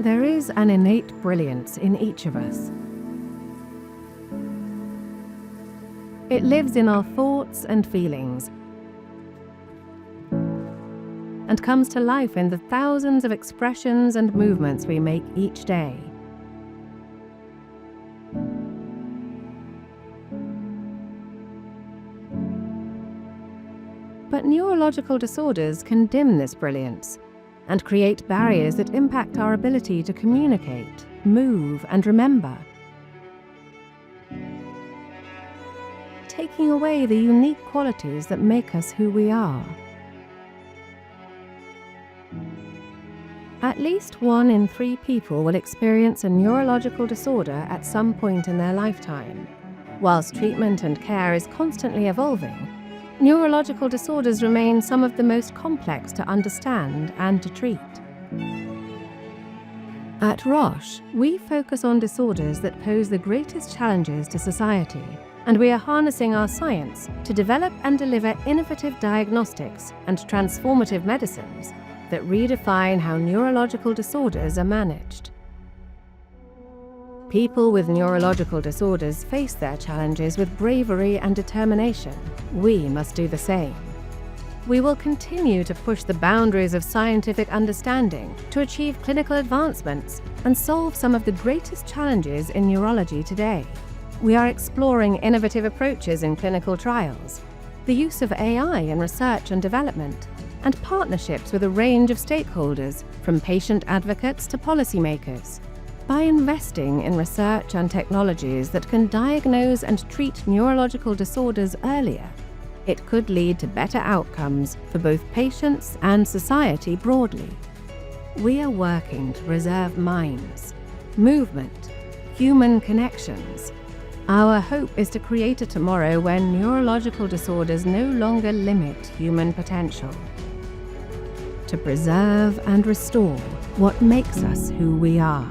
There is an innate brilliance in each of us. It lives in our thoughts and feelings, and comes to life in the thousands of expressions and movements we make each day. But neurological disorders can dim this brilliance and create barriers that impact our ability to communicate, move, and remember, taking away the unique qualities that make us who we are. At least 1 in 3 people will experience a neurological disorder at some point in their lifetime. Whilst treatment and care is constantly evolving, neurological disorders remain some of the most complex to understand and to treat. At Roche, we focus on disorders that pose the greatest challenges to society, and we are harnessing our science to develop and deliver innovative diagnostics and transformative medicines that redefine how neurological disorders are managed. People with neurological disorders face their challenges with bravery and determination. We must do the same. We will continue to push the boundaries of scientific understanding to achieve clinical advancements and solve some of the greatest challenges in neurology today. We are exploring innovative approaches in clinical trials, the use of AI in research and development, and partnerships with a range of stakeholders, from patient advocates to policymakers. By investing in research and technologies that can diagnose and treat neurological disorders earlier, it could lead to better outcomes for both patients and society broadly. We are working to preserve minds, movement, human connections. Our hope is to create a tomorrow where neurological disorders no longer limit human potential, to preserve and restore what makes us who we are.